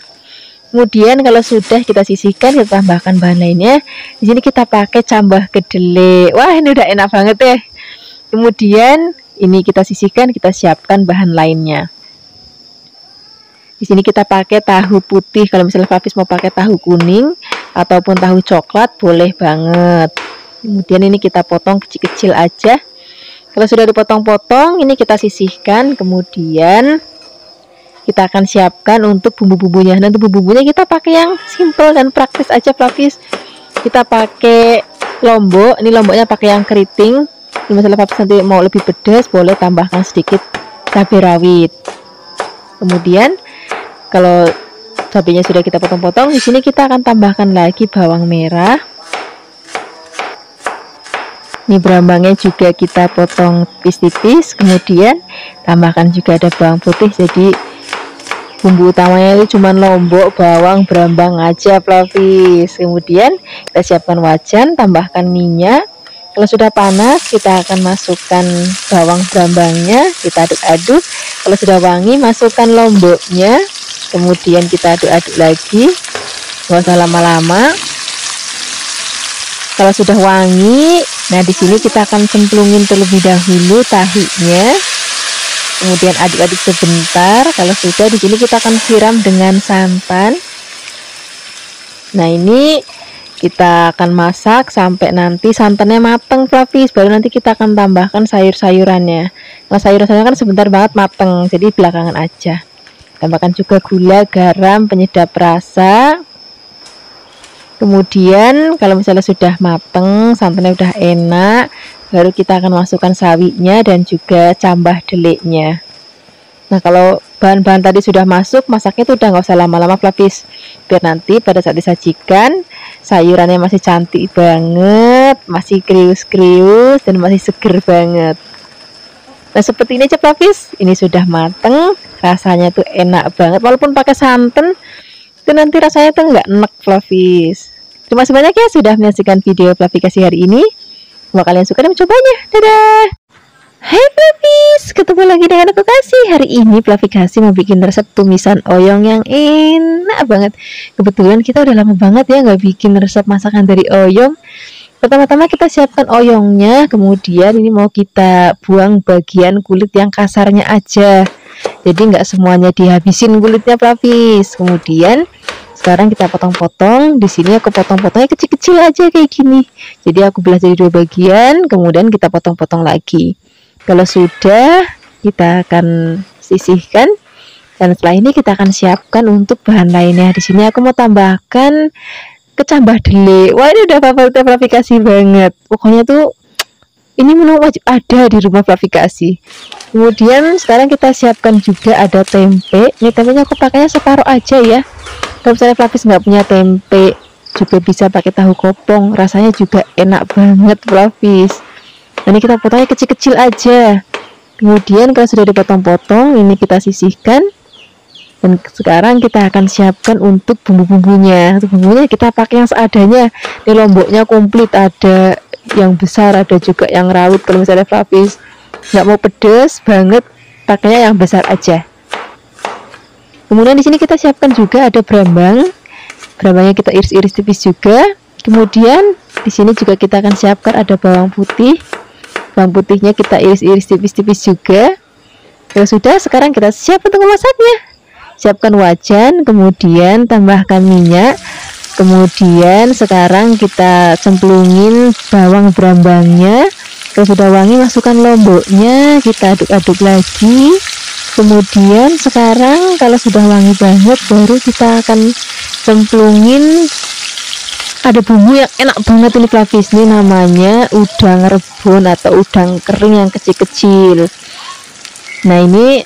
Kemudian kalau sudah kita sisihkan, kita tambahkan bahan lainnya. Di sini kita pakai cambah kedelai. Wah, ini udah enak banget ya. Kemudian ini kita sisihkan, kita siapkan bahan lainnya. Di sini kita pakai tahu putih. Kalau misalnya Flavis mau pakai tahu kuning ataupun tahu coklat boleh banget. Kemudian ini kita potong kecil-kecil aja. Kalau sudah dipotong-potong, ini kita sisihkan. Kemudian kita akan siapkan untuk bumbu-bumbunya. Nanti bumbu-bumbunya kita pakai yang simple dan praktis aja Flavis. Kita pakai lombok. Ini lomboknya pakai yang keriting. misalnya Fluffy nanti mau lebih pedas, boleh tambahkan sedikit cabai rawit. Kemudian kalau cabenya sudah kita potong-potong, di sini kita akan tambahkan lagi bawang merah. Ini berambangnya juga kita potong tipis-tipis, kemudian tambahkan juga ada bawang putih. Jadi bumbu utamanya itu cuma lombok, bawang, berambang aja Fluffy. Kemudian kita siapkan wajan, tambahkan minyak. Kalau sudah panas, kita akan masukkan bawang berambangnya, kita aduk-aduk. Kalau sudah wangi, masukkan lomboknya. Kemudian kita aduk-aduk lagi, nggak usah lama-lama. Kalau sudah wangi, nah di sini kita akan cemplungin terlebih dahulu tahinya. Kemudian aduk-aduk sebentar. Kalau sudah, di sini kita akan siram dengan santan. Nah ini kita akan masak sampai nanti santannya mateng Fluffy. Baru nanti kita akan tambahkan sayur-sayurannya. Nah sayur-sayurannya kan sebentar banget mateng, jadi belakangan aja. Tambahkan juga gula, garam, penyedap rasa. Kemudian kalau misalnya sudah mateng, santannya udah enak, baru kita akan masukkan sawinya dan juga cambah deliknya. Nah kalau bahan-bahan tadi sudah masuk, masaknya itu udah nggak usah lama-lama Fluffy, biar nanti pada saat disajikan sayurannya masih cantik banget, masih krius-krius dan masih seger banget. Nah seperti ini aja Fluffy, ini sudah mateng, rasanya tuh enak banget. Walaupun pakai santan itu nanti rasanya tuh nggak enak Fluffy. Terima kasih banyak ya sudah menyaksikan video Fluffy kasih hari ini. Semoga kalian suka dan mencobanya. Dadah. Hai Fluffy, ketemu lagi dengan aku Kasih. Hari ini Fluffy Kasih mau bikin resep tumisan oyong yang enak banget. Kebetulan kita udah lama banget ya nggak bikin resep masakan dari oyong. Pertama-tama kita siapkan oyongnya, kemudian ini mau kita buang bagian kulit yang kasarnya aja. Jadi nggak semuanya dihabisin kulitnya Fluffy. Kemudian sekarang kita potong-potong. Di sini aku potong-potongnya kecil-kecil aja kayak gini. Jadi aku belah jadi 2 bagian, kemudian kita potong-potong lagi. Kalau sudah, kita akan sisihkan. Dan setelah ini kita akan siapkan untuk bahan lainnya. Di sini aku mau tambahkan kecambah delik. Wah ini udah favoritnya Fluffy Kasih banget. Pokoknya tuh ini menu wajib ada di rumah Fluffy Kasih. Kemudian sekarang kita siapkan juga ada tempe. Ini tempenya aku pakainya separuh aja ya. Kalau misalnya Fluffy nggak punya tempe, juga bisa pakai tahu kopong. Rasanya juga enak banget Fluffy. Ini kita potongnya kecil-kecil aja. Kemudian kalau sudah dipotong-potong, ini kita sisihkan. Dan sekarang kita akan siapkan untuk bumbu-bumbunya. Untuk bumbunya kita pakai yang seadanya. Ini lomboknya komplit, ada yang besar, ada juga yang rawit. Kalau misalnya Fluffy nggak mau pedes banget, pakainya yang besar aja. Kemudian di sini kita siapkan juga ada berambang. Berambangnya kita iris-iris tipis juga. Kemudian di sini juga kita akan siapkan ada bawang putih. Bawang putihnya kita iris-iris tipis-tipis juga. Ya sudah, sekarang kita siap untuk memasaknya. Siapkan wajan, kemudian tambahkan minyak. Kemudian sekarang kita cemplungin bawang berambangnya. Kalau sudah wangi, masukkan lomboknya, kita aduk-aduk lagi. Kemudian sekarang kalau sudah wangi banget, baru kita akan cemplungin ada bumbu yang enak banget ini Fluffy. Ini namanya udang rebun atau udang kering yang kecil-kecil. Nah ini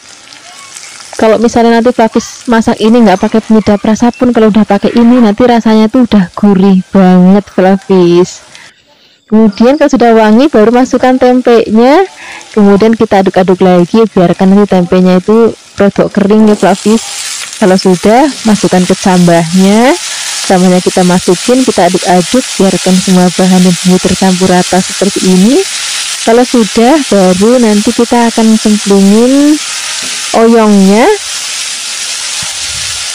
kalau misalnya nanti Fluffy masak ini nggak pakai penyedap rasa pun, kalau udah pakai ini nanti rasanya tuh udah gurih banget Fluffy. Kemudian kalau sudah wangi, baru masukkan tempenya. Kemudian kita aduk-aduk lagi, biarkan nanti tempenya itu produk kering ya Fluffy. Kalau sudah, masukkan kecambahnya. Kecambahnya kita masukin, kita aduk-aduk, biarkan semua bahan dan bumbu tercampur rata seperti ini. Kalau sudah, baru nanti kita akan cemplungin oyongnya.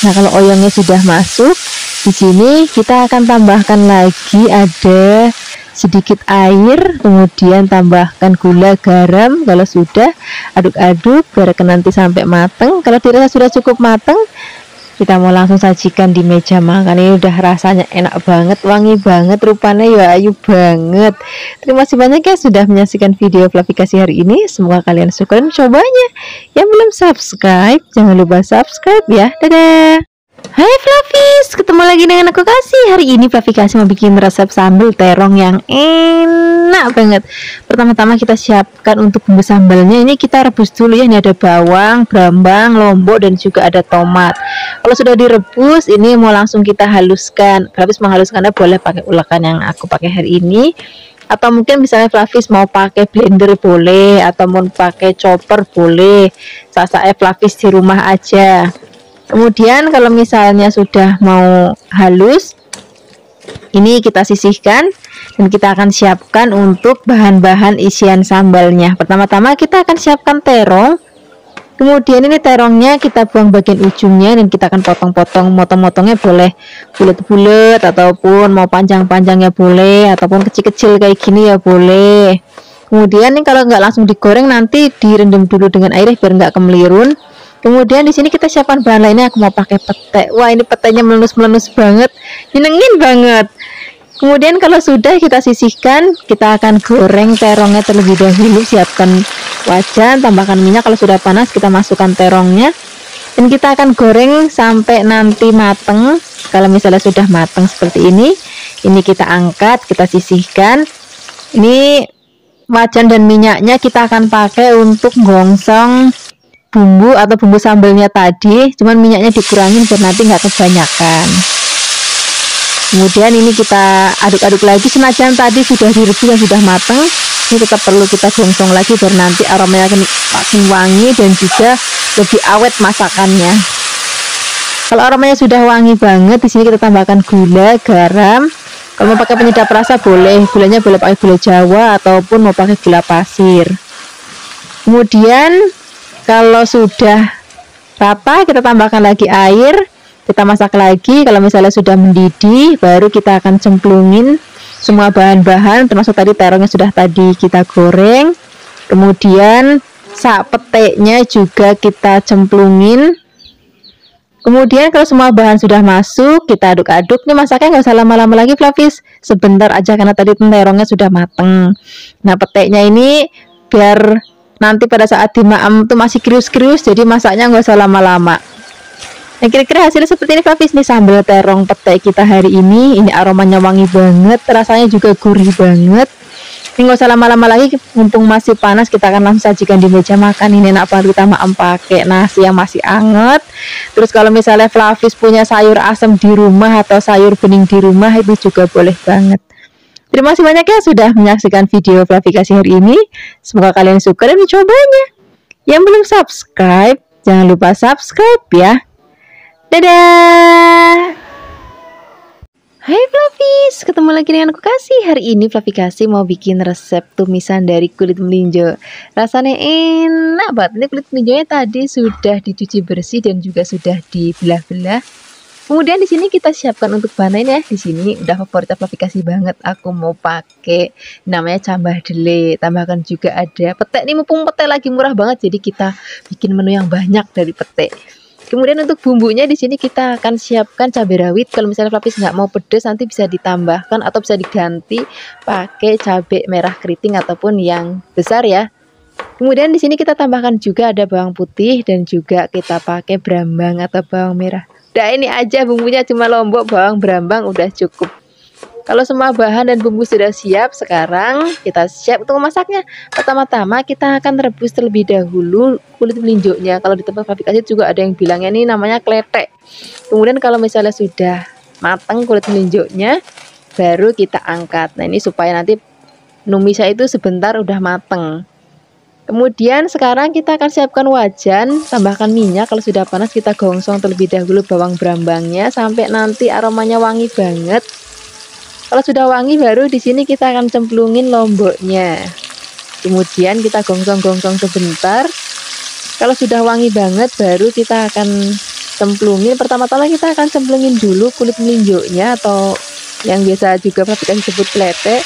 Nah kalau oyongnya sudah masuk, di sini kita akan tambahkan lagi ada sedikit air, kemudian tambahkan gula, garam. Kalau sudah, aduk-aduk biarkan nanti sampai mateng. Kalau dirasa sudah cukup mateng, kita mau langsung sajikan di meja makan. Ini udah rasanya enak banget, wangi banget, rupanya ya ayu banget. Terima kasih banyak ya sudah menyaksikan video Fluffy Kasih hari ini. Semoga kalian suka dan mencobanya. Yang belum subscribe, jangan lupa subscribe ya. Dadah. Hai Flavis, ketemu lagi dengan aku Kasih. Hari ini Flavi Kasih mau bikin resep sambal terong yang enak banget. Pertama-tama kita siapkan untuk bumbu sambalnya. Ini kita rebus dulu ya. Ini ada bawang, brambang, lombok, dan juga ada tomat. Kalau sudah direbus, ini mau langsung kita haluskan. Flavis menghaluskannya boleh pakai ulekan yang aku pakai hari ini, atau mungkin misalnya Flavis mau pakai blender boleh, atau mau pakai chopper boleh. Saya Flavis di rumah aja. Kemudian kalau misalnya sudah mau halus, ini kita sisihkan dan kita akan siapkan untuk bahan-bahan isian sambalnya. Pertama-tama kita akan siapkan terong. Kemudian ini terongnya kita buang bagian ujungnya dan kita akan potong-potong. Motong-motongnya boleh bulat-bulat ataupun mau panjang-panjangnya boleh, ataupun kecil-kecil kayak gini ya boleh. Kemudian ini kalau nggak langsung digoreng, nanti direndam dulu dengan air biar nggak kemelirun. Kemudian di sini kita siapkan bahan lainnya. Aku mau pakai pete. Wah, ini petenya melenus-melenus banget, nyenengin banget. Kemudian kalau sudah kita sisihkan, kita akan goreng terongnya terlebih dahulu. Siapkan wajan, tambahkan minyak. Kalau sudah panas, kita masukkan terongnya dan kita akan goreng sampai nanti mateng. Kalau misalnya sudah mateng seperti ini kita angkat, kita sisihkan. Ini wajan dan minyaknya kita akan pakai untuk gongsong bumbu atau bumbu sambalnya tadi, cuman minyaknya dikurangin biar nanti nggak kebanyakan. Kemudian ini kita aduk-aduk lagi, senajan tadi sudah direbus dan sudah matang, ini tetap perlu kita gongsong lagi biar nanti aromanya makin wangi dan juga lebih awet masakannya. Kalau aromanya sudah wangi banget, di sini kita tambahkan gula, garam. Kalau mau pakai penyedap rasa boleh, gulanya boleh pakai gula Jawa ataupun mau pakai gula pasir. Kemudian kalau sudah rata, kita tambahkan lagi air, kita masak lagi. Kalau misalnya sudah mendidih, baru kita akan cemplungin semua bahan-bahan, termasuk tadi terongnya sudah tadi kita goreng. Kemudian sak peteknya juga kita cemplungin. Kemudian kalau semua bahan sudah masuk, kita aduk-aduk. Ini masaknya nggak usah lama-lama lagi Flavis, sebentar aja karena tadi terongnya sudah mateng. Nah, peteknya ini biar nanti pada saat dimaem tuh masih krius-krius, jadi masaknya nggak usah lama-lama. Nah, kira-kira hasilnya seperti ini Flavis. Nih sambal terong petek kita hari ini. Ini aromanya wangi banget, rasanya juga gurih banget. Ini nggak usah lama-lama lagi, mumpung masih panas, kita akan langsung sajikan di meja makan. Ini enak banget, kita maem pakai nasi yang masih anget. Terus kalau misalnya Flavis punya sayur asem di rumah atau sayur bening di rumah, itu juga boleh banget. Terima kasih banyak ya sudah menyaksikan video Flavi Kasih hari ini. Semoga kalian suka dan mencobanya. Yang belum subscribe, jangan lupa subscribe ya. Dadah. Hai Flavis, ketemu lagi dengan aku Kasih. Hari ini Flavi Kasih mau bikin resep tumisan dari kulit melinjo. Rasanya enak banget. Ini kulit melinjonya tadi sudah dicuci bersih dan juga sudah dibelah-belah. Kemudian di sini kita siapkan untuk bahan lainnya. Di sini udah favorit Flavi Kasih banget. Aku mau pakai namanya cambah dele. Tambahkan juga ada petek. Ini mumpung petek lagi murah banget, jadi kita bikin menu yang banyak dari petek. Kemudian untuk bumbunya di sini kita akan siapkan cabai rawit. Kalau misalnya Flavis nggak mau pedas, nanti bisa ditambahkan atau bisa diganti pakai cabai merah keriting ataupun yang besar ya. Kemudian di sini kita tambahkan juga ada bawang putih dan juga kita pakai brambang atau bawang merah. Nah, ini aja bumbunya, cuma lombok, bawang, brambang udah cukup. Kalau semua bahan dan bumbu sudah siap, sekarang kita siap untuk memasaknya. Pertama-tama kita akan rebus terlebih dahulu kulit melinjonya. Kalau di tempat Flavi Kasih juga ada yang bilangnya ini namanya kletek. Kemudian kalau misalnya sudah matang kulit melinjonya, baru kita angkat. Nah, ini supaya nanti numisnya itu sebentar udah mateng. Kemudian sekarang kita akan siapkan wajan, tambahkan minyak. Kalau sudah panas kita gongsong terlebih dahulu bawang brambangnya sampai nanti aromanya wangi banget. Kalau sudah wangi, baru di sini kita akan cemplungin lomboknya. Kemudian kita gongsong-gongsong sebentar. Kalau sudah wangi banget, baru kita akan cemplungin. Pertama-tama kita akan cemplungin dulu kulit melinjonya atau yang biasa juga Flavi Kasih sebut kletek.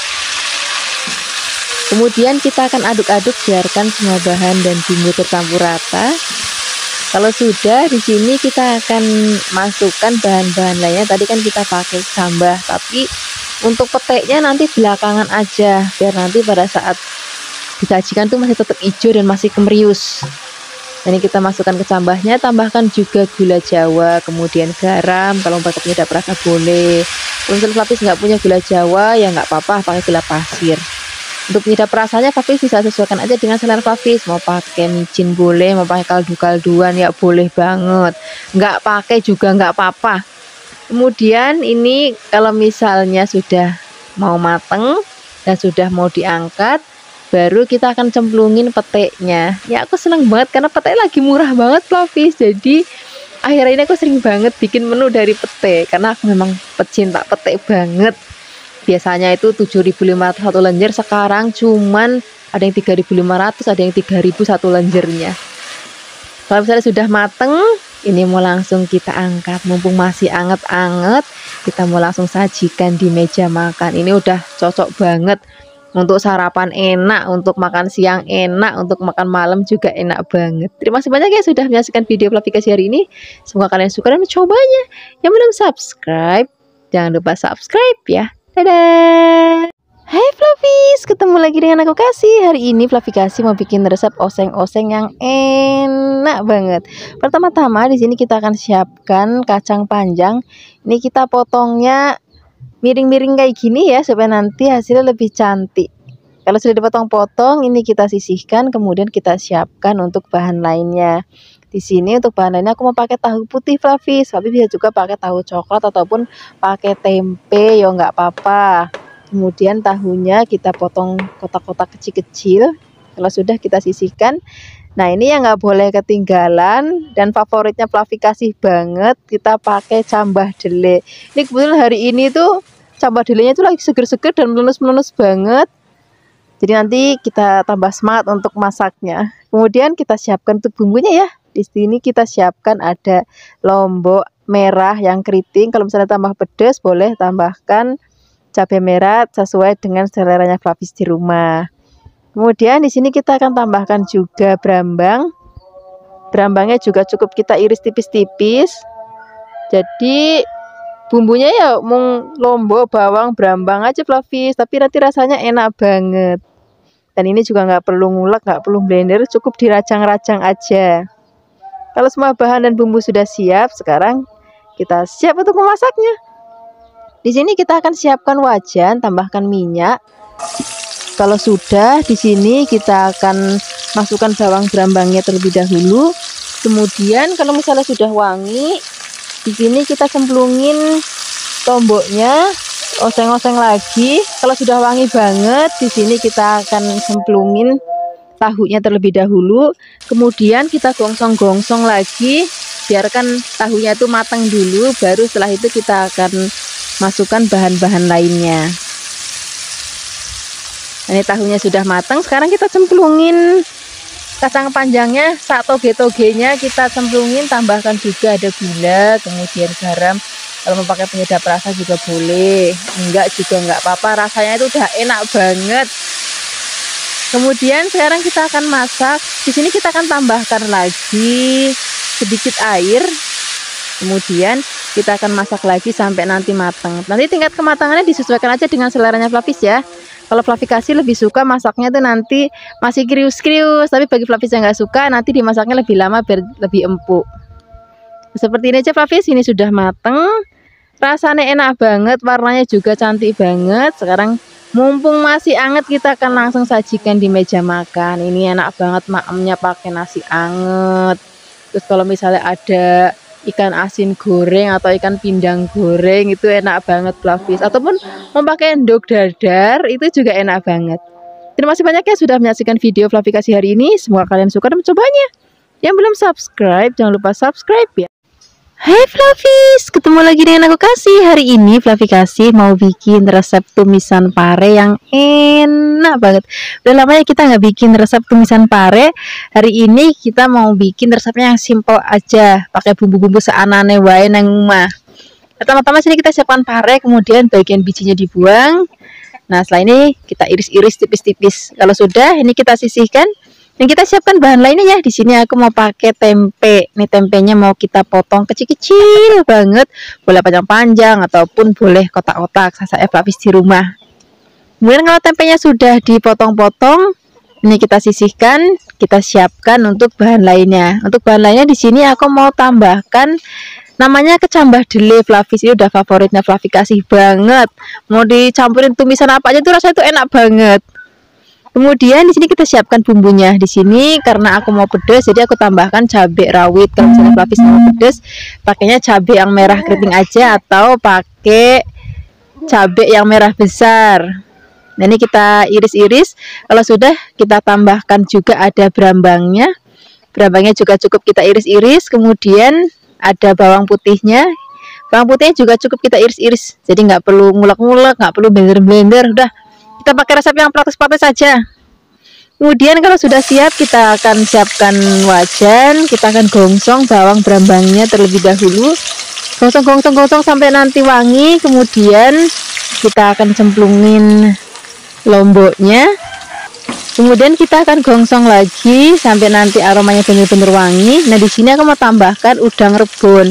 Kemudian kita akan aduk-aduk, biarkan semua bahan dan bumbu tercampur rata. Kalau sudah, di sini kita akan masukkan bahan-bahan lainnya. Tadi kan kita pakai sambal, tapi untuk peteknya nanti belakangan aja, biar nanti pada saat disajikan tuh masih tetap hijau dan masih kemerius. Ini kita masukkan ke cambahnya, tambahkan juga gula jawa, kemudian garam. Kalau pakai penyedap rasa boleh. Kalau misalnya Flavis nggak punya gula jawa ya nggak apa-apa, pakai gula pasir. Untuk penyedap rasanya Flavis bisa sesuaikan aja dengan selera Flavis. Mau pakai micin boleh, mau pakai kaldu-kalduan ya boleh banget. Nggak pakai juga nggak apa-apa. Kemudian ini kalau misalnya sudah mau mateng dan sudah mau diangkat, baru kita akan cemplungin peteknya. Ya aku seneng banget karena petek lagi murah banget Flavis. Jadi akhirnya ini aku sering banget bikin menu dari pete karena aku memang pecinta pete banget. Biasanya itu 7.500 satu lenjer, sekarang cuman ada yang 3.500, ada yang 3.000 satu lenjernya. Kalau misalnya sudah mateng, ini mau langsung kita angkat. Mumpung masih anget-anget, kita mau langsung sajikan di meja makan. Ini udah cocok banget untuk sarapan, enak, untuk makan siang enak, untuk makan malam juga enak banget. Terima kasih banyak ya sudah menyaksikan video Flavikasi hari ini. Semoga kalian suka dan mencobanya. Yang belum subscribe, jangan lupa subscribe ya. Dadah. Hai Flavis, ketemu lagi dengan aku Kasih. Hari ini Flavikasi mau bikin resep oseng-oseng yang enak banget. Pertama-tama di sini kita akan siapkan kacang panjang. Ini kita potongnya miring-miring kayak gini ya, supaya nanti hasilnya lebih cantik. Kalau sudah dipotong-potong, ini kita sisihkan, kemudian kita siapkan untuk bahan lainnya. Di sini untuk bahan lainnya aku mau pakai tahu putih Flavis, tapi bisa juga pakai tahu coklat ataupun pakai tempe, ya nggak apa-apa. Kemudian tahunya kita potong kotak-kotak kecil-kecil. Kalau sudah kita sisihkan. Nah ini yang nggak boleh ketinggalan dan favoritnya Flavikasi banget, kita pakai cambah dele. Ini kebetulan hari ini tuh cambah delenya itu lagi seger-seger dan melunus-melunus banget. Jadi nanti kita tambah semangat untuk masaknya. Kemudian kita siapkan untuk bumbunya ya. Di sini kita siapkan ada lombok merah yang keriting. Kalau misalnya tambah pedas boleh tambahkan cabai merah sesuai dengan seleranya Flavis di rumah. Kemudian di sini kita akan tambahkan juga brambang. Brambangnya juga cukup kita iris tipis-tipis. Jadi bumbunya ya mung lombok, bawang, brambang aja Flavis, tapi nanti rasanya enak banget. Dan ini juga nggak perlu ngulek, nggak perlu blender, cukup dirajang-rajang aja. Kalau semua bahan dan bumbu sudah siap, sekarang kita siap untuk memasaknya. Di sini kita akan siapkan wajan, tambahkan minyak. Kalau sudah, di sini kita akan masukkan bawang brambangnya terlebih dahulu. Kemudian kalau misalnya sudah wangi, di sini kita cemplungin lomboknya, oseng-oseng lagi. Kalau sudah wangi banget, di sini kita akan cemplungin tahunya terlebih dahulu. Kemudian kita gongsong-gongsong lagi, biarkan tahunya itu matang dulu. Baru setelah itu kita akan masukkan bahan-bahan lainnya. Ini tahunya sudah matang, sekarang kita cemplungin kacang panjangnya, sak toge-togenya kita cemplungin, tambahkan juga ada gula, kemudian garam. Kalau mau pakai penyedap rasa juga boleh, enggak juga enggak apa-apa, rasanya itu udah enak banget. Kemudian sekarang kita akan masak. Di sini kita akan tambahkan lagi sedikit air. Kemudian kita akan masak lagi sampai nanti matang. Nanti tingkat kematangannya disesuaikan aja dengan seleranya Flavis ya. Kalau Flavikasi lebih suka masaknya tuh nanti masih krius-krius, tapi bagi Flavis yang nggak suka nanti dimasaknya lebih lama biar lebih empuk. Seperti ini aja Flavis, ini sudah mateng. Rasanya enak banget, warnanya juga cantik banget. Sekarang mumpung masih anget, kita akan langsung sajikan di meja makan. Ini enak banget maemnya pakai nasi anget. Terus kalau misalnya ada ikan asin goreng atau ikan pindang goreng, itu enak banget Flavis. Ataupun mau pakai endog dadar, itu juga enak banget. Terima kasih banyak ya sudah menyaksikan video Flavikasi hari ini. Semoga kalian suka dan mencobanya. Yang belum subscribe, jangan lupa subscribe ya. Hai Flavis, ketemu lagi dengan aku Kasih. Hari ini Flavikasi mau bikin resep tumisan pare yang enak banget. Udah lama ya kita nggak bikin resep tumisan pare. Hari ini kita mau bikin resepnya yang simple aja, pakai bumbu-bumbu seanane wae nang rumah. Pertama-tama sini kita siapkan pare, kemudian bagian bijinya dibuang. Nah setelah ini kita iris-iris tipis-tipis. Kalau sudah, ini kita sisihkan. Dan kita siapkan bahan lainnya ya. Di sini aku mau pakai tempe. Nih tempenya mau kita potong kecil-kecil banget. Boleh panjang-panjang ataupun boleh kotak-kotak. Saya Flavis di rumah. Kemudian kalau tempenya sudah dipotong-potong, Ini kita sisihkan, kita siapkan untuk bahan lainnya. Untuk bahan lainnya di sini aku mau tambahkan namanya kecambah dele Flavis. Ini udah favoritnya Flavi, kasih banget. Mau dicampurin tumisan apa aja tuh rasanya tuh enak banget. Kemudian di sini kita siapkan bumbunya. Di sini karena aku mau pedas, jadi aku tambahkan cabai rawit. Kalau misalnya Flavis mau pedas, pakainya cabai yang merah keriting aja atau pakai cabai yang merah besar. Nah, ini kita iris-iris. Kalau sudah, kita tambahkan juga ada berambangnya. Berambangnya juga cukup kita iris-iris. Kemudian ada bawang putihnya. Bawang putihnya juga cukup kita iris-iris. Jadi nggak perlu ngulek-ngulek, nggak perlu blender-blender. Udah, kita pakai resep yang praktis-praktis saja. Kemudian kalau sudah siap, kita akan siapkan wajan. Kita akan gongsong bawang berambangnya terlebih dahulu. Gongsong sampai nanti wangi. Kemudian kita akan cemplungin lomboknya. Kemudian kita akan gongsong lagi sampai nanti aromanya benar-benar wangi. Nah, di sini aku mau tambahkan udang rebon.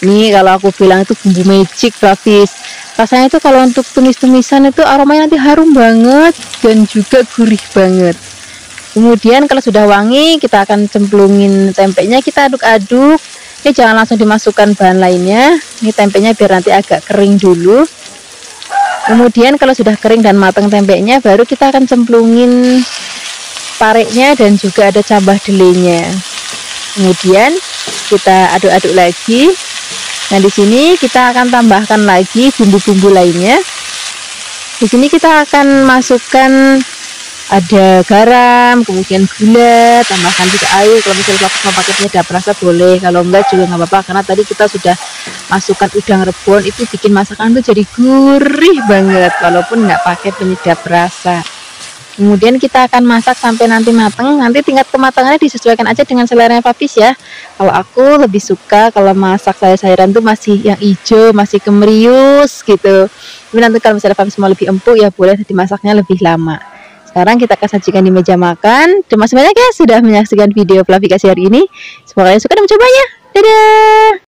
Ini kalau aku bilang itu bumbu magic Flavis. Rasanya itu kalau untuk tumis-tumisan itu aromanya nanti harum banget dan juga gurih banget. Kemudian kalau sudah wangi, kita akan cemplungin tempenya, kita aduk-aduk. Ini jangan langsung dimasukkan bahan lainnya. Ini tempenya biar nanti agak kering dulu. Kemudian kalau sudah kering dan matang tempenya, baru kita akan cemplungin pareknya dan juga ada cambah delenya. Kemudian kita aduk-aduk lagi. Nah, di sini kita akan tambahkan lagi bumbu-bumbu lainnya. Di sini kita akan masukkan ada garam, kemudian gula, tambahkan juga air. Kalau misalnya mau pakai penyedap rasa boleh, kalau enggak juga nggak apa-apa, karena tadi kita sudah masukkan udang rebon, itu bikin masakan tuh jadi gurih banget walaupun nggak pakai penyedap rasa. Kemudian kita akan masak sampai nanti matang. Nanti tingkat kematangannya disesuaikan aja dengan selera Flavis ya. Kalau aku lebih suka kalau masak sayur-sayuran tuh masih yang hijau, masih kemerius gitu. Tapi nanti kalau misalnya Flavis mau lebih empuk ya boleh dimasaknya lebih lama. Sekarang kita akan sajikan di meja makan. Terima kasih banyak ya sudah menyaksikan video Flavi kasih hari ini. Semoga kalian suka dan mencobanya. Dadah!